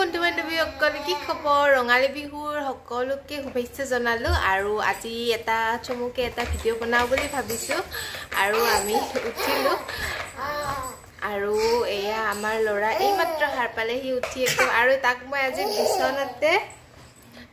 বন্ধু বান্ধৱী সকল কি খবৰ ৰঙালী বিহুৰ সকলোকে শুভেচ্ছা জনালো আৰু আজি এটা চমুকে এটা ভিডিও বনাও বুলি ভাবিছো আৰু আমি উঠিলো আৰু এয়া আমাৰ লৰা এইমাত্ৰ হাৰ পালে হি উঠি একদম আৰু তাক মই আজি বিছনাতে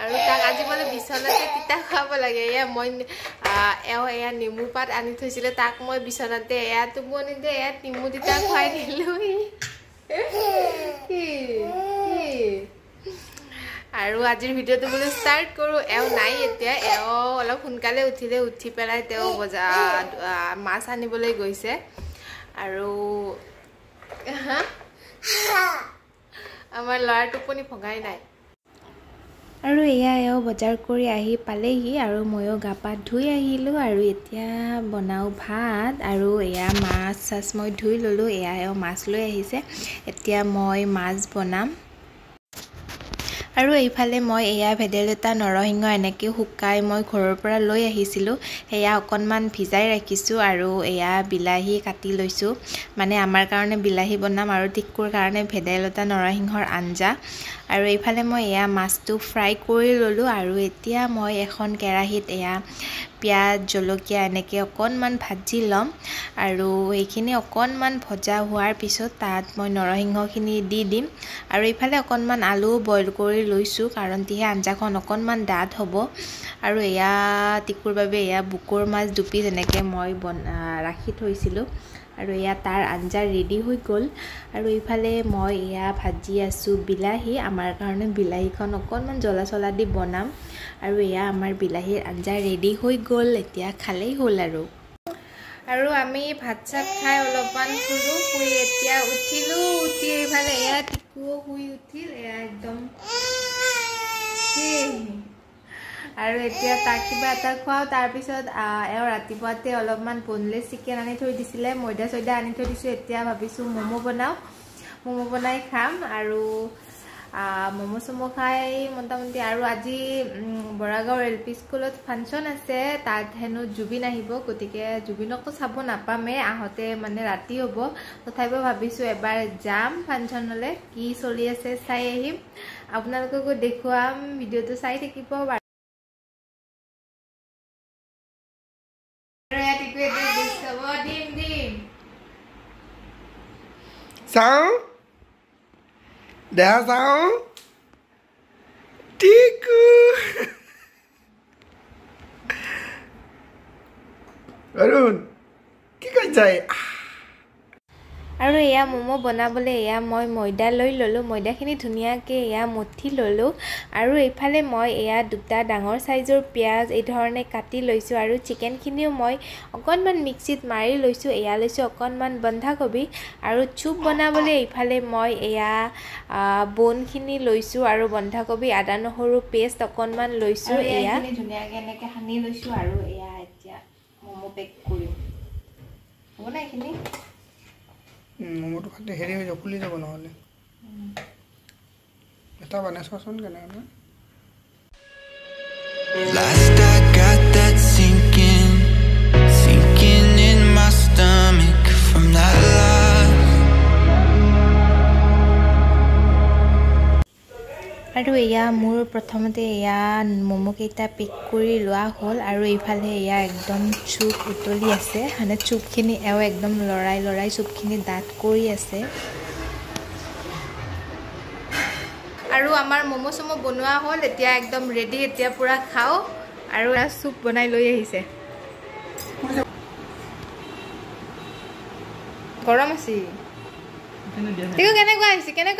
আৰু তাক আজি মানে বিছনাতে তিতা খাব লাগে এয়া মই এয়া নিমু পাত আনি থৈছিলে তাক মই বিছনাতে এয়া তুমনিতে এয়া নিমু তিতা খুৱাই দিলো আৰু আজিৰ ভিডিওটো বলে স্টাৰ্ট কৰো এও নাই এতিয়া এও অলপ সোনকালে উঠিলে উঠি পেলাই তেও বজাৰ মাছ আনিবলৈ গৈছে আৰু আমাৰ লৰা টোপনি ভগাই নাই আৰু এয়া এও বজাৰ কৰি আহি পালেহি আৰু ময়ো গা পা ধুই আহিলো আৰু এতিয়া বনাও ভাত আৰু এয়া মাছ সাজ মই ধুই ললো এয়া এও মাছ লৈ আহিছে এতিয়া মই মাছ বনাম আৰু এইফালে মই এয়া ভেদাইলতা নৰসিংহ এনেকৈ শুকাই মই ঘৰৰ পৰা লৈ আহিছিলো এয়া অকনমান ভিজাই ৰাখিছো আৰু এয়া বিলাহী কাটি লৈছো মানে আমাৰ কাৰণে বিলাহী বনাম আৰু টিকুৰ কাৰণে ভেদাইলতা নৰসিংহৰ আঞ্জা আৰু এইফালে মই এয়া মাছটো ফ্ৰাই কৰি ললো আৰু এতিয়া মই এখন কেৰাহীত এয়া পিয়াজ জলকীয়া এনেকৈ অকনমান ভাজি লম আৰু এইখিনি অকনমান ভজা হোৱাৰ পিছত তাত মই নৰসিংহখিনি দি দিম আৰু এইফালে অকনমান আলু বইল কৰি লৈছো কাৰণ তিহে আঞ্জাখন অকনমান ডাঠ হ'ব আৰু এয়া টিকুৰ বাবে এয়া বুকৰ মাছ দুপি যেনেকৈ মই ৰাখি থৈছিলো আৰু এয়া তাৰ আঞ্জা ৰেডি হৈ গ'ল আৰু এইফালে মই এয়া ভাজি আছো বিলাহী আমাৰ কাৰণে বিলাহীখন অকনমান জ্বলা চলা দি বনাম আৰু এয়া আমাৰ বিলাহীৰ আঞ্জা ৰেডি হৈ গ'ল এতিয়া খালেই হ'ল আৰু আমি ভাত চাত খাই অলপমান শুলো শুই এতিয়া উঠিলো উঠি এইফালে এয়া টিকুও শুই উঠিল এয়া একদম আৰু এতিয়া তাক কিবা এটা খুৱাও তাৰ পিছত এও ৰাতিপুৱাতে অলপমান বনলেছ চিকেন আনি থৈ দিছিলে ময়দা চয়দা আনি থৈ দিছো এতিয়া ভাবিছো মমো বনাই খাম আৰু মমো চমো খাই মোটামুটি আৰু আজি বৰাগাঁও এলপি স্কুলত ফাংচন আছে তাত হেনো জুবিন আহিব গতিকে জুবিনকো চাব নাপামে আহতে মানে ৰাতি হ'ব তথাপিও ভাবিছো এবাৰ যাম ফাংচনলে কি চলি আছে চাই আহিম আপোনালোককো দেখুৱাম ভিডিওটো চাই থাকিব Sao? Đã sao? Tiku. Arun, কি কৰিছাই? আৰু এয়া মমো বনাবলে এয়া মই ময়দা লৈ ললো ময়দাখিনি ধুনীয়াকৈ এয়া মঠি ললো আৰু এইফালে মই এয়া দুটা ডাঙৰ সাইজৰ পিয়াজ এই ধৰণে কাটি লৈছো আৰু চিকেনখিনিও মই অকনমান মিক্সিত মাৰি লৈছো এয়া লৈছো অকনমান বন্ধাকবি আৰু চুপ বনাবলে এইফালে মই এয়া বনখিনি লৈছো আৰু বন্ধাকবি আদা নহৰু পেষ্ট অকনমান লৈছো এয়া ধুনীয়াকৈ এনেকৈ সানি লৈছো আৰু এয়া এতিয়া মমো পেক কৰিম হ'ব না এইখিনি মোমোটো খাতে হেৰি হৈ যাব ফুলি যাব নহ'লে এটা বনাইছোন কেনেকৈ Last I got that sinking in my stomach from that love আৰু এয়া মোৰ প্ৰথমতে এয়া মমো কেইটা পেক কৰি লোৱা হ'ল আৰু এইফালে এয়া একদম চুপ উতলি আছে মানে চুপখিনি এও একদম লৰাই চুপখিনি ডাঠ কৰি আছে আৰু আমাৰ মমো চমো বনোৱা হ'ল এতিয়া একদম ৰেডি এতিয়া পুৰা খাও আৰু চুপ বনাই লৈ আহিছে গৰম আছে ঠিক কেনেকুৱা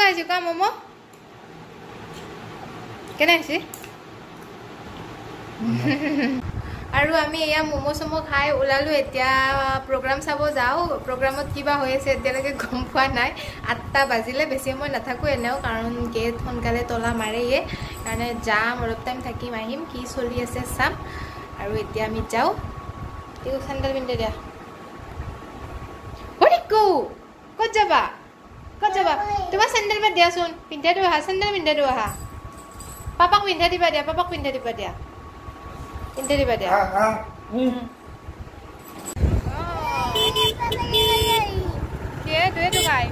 আহিছে কা মমো কেনে আছে আৰু আমি এয়া মমো চমো খাই ওলালো এতিয়া প্ৰগ্ৰাম চাব যাও প্ৰগ্ৰামত কিবা হৈ আছে এতিয়ালৈকে গম পোৱা নাই 8টা বাজিলে বেছি সময় নাথাকো এনেও কাৰণ গেট সোনকালে তলা মাৰেয়ে কাৰণে যাম অলপ টাইম থাকিম আহিম কি চলি আছে চাম আৰু এতিয়া আমি যাও এই চেণ্ডেল পিন্ধে দিয়া হৰিকো ক'ত যাবা তোমাৰ চেণ্ডেল মে দিয়াচোন পিন্ধে দিও হা চেণ্ডেল পিন্ধে দিও হা পাপাক পিন্ধা দিবা দিয়া কে দুয়ে তো খাই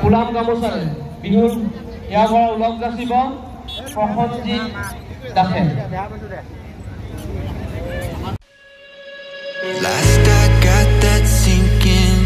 ফুলাম গামোচাৰে বিহুৰ ইয়াৰ পৰা উলগ যাচিব প্ৰসঞ্জিত দাসে। Last I got that sinking.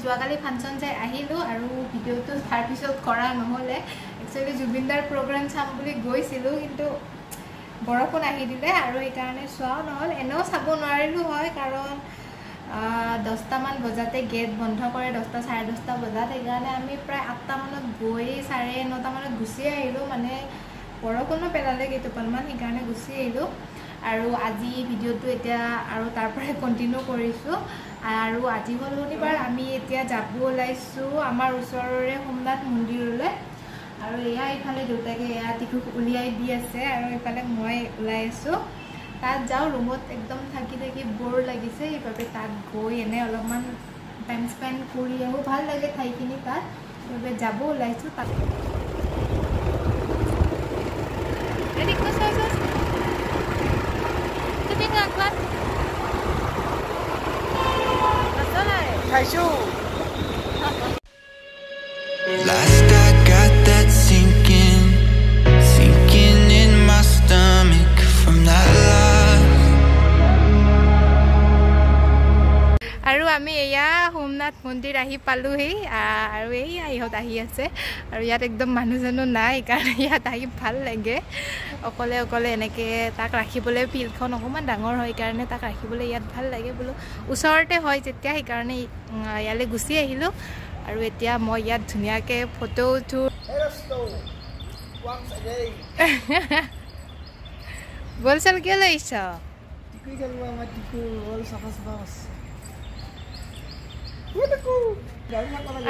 যোৱাকালি ফাংচন যাই আহিলোঁ আৰু ভিডিঅ'টো তাৰপিছত কৰা নহ'লে একচুৱেলি জুবিনদাৰ প্ৰগ্ৰাম চাম বুলি গৈছিলোঁ কিন্তু বৰষুণ আহি দিলে আৰু সেইকাৰণে চোৱাও নহ'ল। এনেও চাব নোৱাৰিলোঁ হয় কাৰণ 10টামান বজাতে গেট বন্ধ কৰে 10টা 10:30 বজাত। সেইকাৰণে আমি প্ৰায় 8টা মানত গৈ 9:30 মানত গুচি আহিলোঁ। মানে বৰষুণো পেলালে কেইটামান সেইকাৰণে গুচি আহিলোঁ। আৰু আজি ভিডিঅ'টো এতিয়া আৰু তাৰ পৰাই কণ্টিনিউ কৰিছোঁ। আৰু আজি হ'ল শনিবাৰ, আমি এতিয়া যাব ওলাইছোঁ আমাৰ ওচৰৰে সোমনাথ মন্দিৰলৈ। আৰু এয়া ইফালে দেউতাকে এয়া টিকুক উলিয়াই দি আছে আৰু ইফালে মই ওলাই আছোঁ। তাত যাওঁ, ৰুমত একদম থাকি থাকি বৰ লাগিছে, সেইবাবে তাত গৈ এনে অলপমান টাইম স্পেণ্ড কৰি আহোঁ, ভাল লাগে ঠাইখিনি তাত, সেইবাবে যাব ওলাইছোঁ তাত। Last I got that sinking in my stomach from that love. আৰু আমি এয়া সোমনাথ মন্দিৰ আহি পালোহি আৰু এয়া ইহঁত আহি আছে আৰু ইয়াত একদম মানুহ জানো নাই, সেইকাৰণে ইয়াত আহি ভাল লাগে। অকলে অকলে এনেকৈ তাক ৰাখিবলৈ ফিল্ডখন অকণমান ডাঙৰ হয়, সেইকাৰণে তাক ৰাখিবলৈ ইয়াত ভাল লাগে বোলো। ওচৰতে হয় যেতিয়া সেইকাৰণে ইয়ালৈ গুচি আহিলোঁ। আৰু এতিয়া মই ইয়াত ধুনীয়াকৈ ফটো উঠোঁ। বল চল কিয় লৈছ?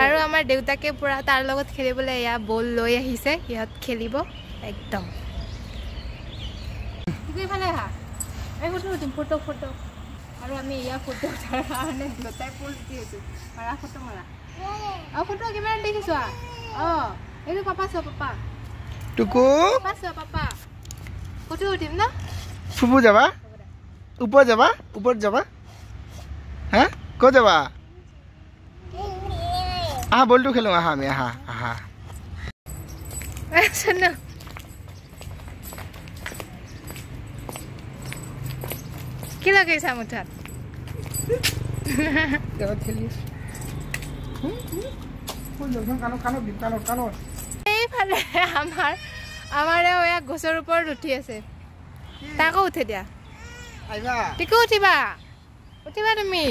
আৰু আমাৰ দেউতাকে পুৰা তাৰ লগত খেলিবলৈ এয়া বল লৈ আহিছে, সিহঁত খেলিব একদম। ইফালে আহা, এই ফটো উঠিম, ফটো ফটো। আৰু আমি এয়া ফটো উঠাৰ কাৰণে দেউতাই পোজ দি আছোঁ, মাৰা ফটো মাৰা। ফটো কেমেৰাত দেখিছোঁ। এইটো পাপা চোৱা, পাপা টুকু পাপা চোৱা, পাপা ফটো উঠিম ন। ফুফু যাবা, ওপৰত যাবা, ওপৰত যাবা, হা ক'ত যাবা? আহা বলটো খেলোঁ, আহা আমি, আহা আহা। কি লগাইছা মুঠাত? এইফালে আমাৰ এয়া গছৰ ওপৰত উঠি আছে, তাকো উঠে দিয়া। টিকু উঠিবা, উঠিবা তুমি।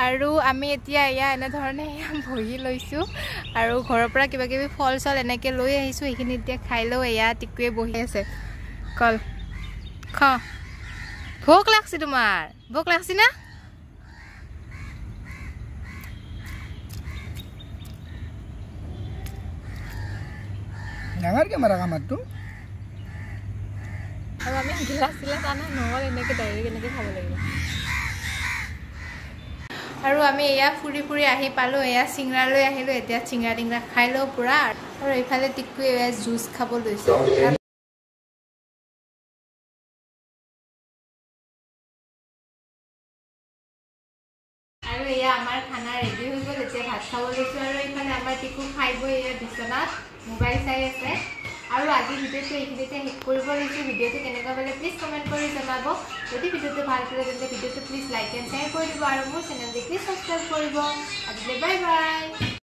আৰু আমি এতিয়া এয়া এনেধৰণে বহি লৈছোঁ আৰু ঘৰৰ পৰা কিবা কিবি ফল চল এনেকৈ লৈ আহিছোঁ, সেইখিনি এতিয়া খাই লওঁ। এয়া টিকুৱে বহি আছে, কল খ। ভোক লাগছে তোমাৰ? ভোক লাগছে না? ডাঙৰকৈ মাৰা কামাৰটো। আৰু আমি গিলাচ চিলাচ আনা নহ'ল, এনেকৈ ডাইৰেক্ট এনেকৈ খাব লাগিব। আৰু আমি এয়া ফুৰি ফুৰি আহি পালোঁ, এয়া চিংৰা লৈ আহিলোঁ। এতিয়া চিংৰা টিংৰা খাই লওঁ পূৰা। আৰু এইফালে টিকুৱে এয়া জুচ খাব লৈছে। আৰু এয়া আমাৰ খানা ৰেডি হৈ গ'ল, এতিয়া ভাত খাব লৈছোঁ। আৰু এইফালে আমাৰ টিকু খাই বৈ এয়া বিচনাত মোবাইল চাই আছে। আৰু আজি ভিডিঅ'টো এইখিনিতে শেষ কৰিব লৈছোঁ ভিডিঅ'টো কেনেকুৱা পালে প্লিজ কমেণ্ট কৰি জনাব যদি ভিডিঅ'টো ভাল পালে তেন্তে ভিডিঅ'টো প্লিজ লাইক এণ্ড শ্বেয়াৰ কৰি দিব আৰু মোৰ চেনেলটো প্লিজ ছাবস্ক্ৰাইব কৰিব আজিলৈ বাই বাই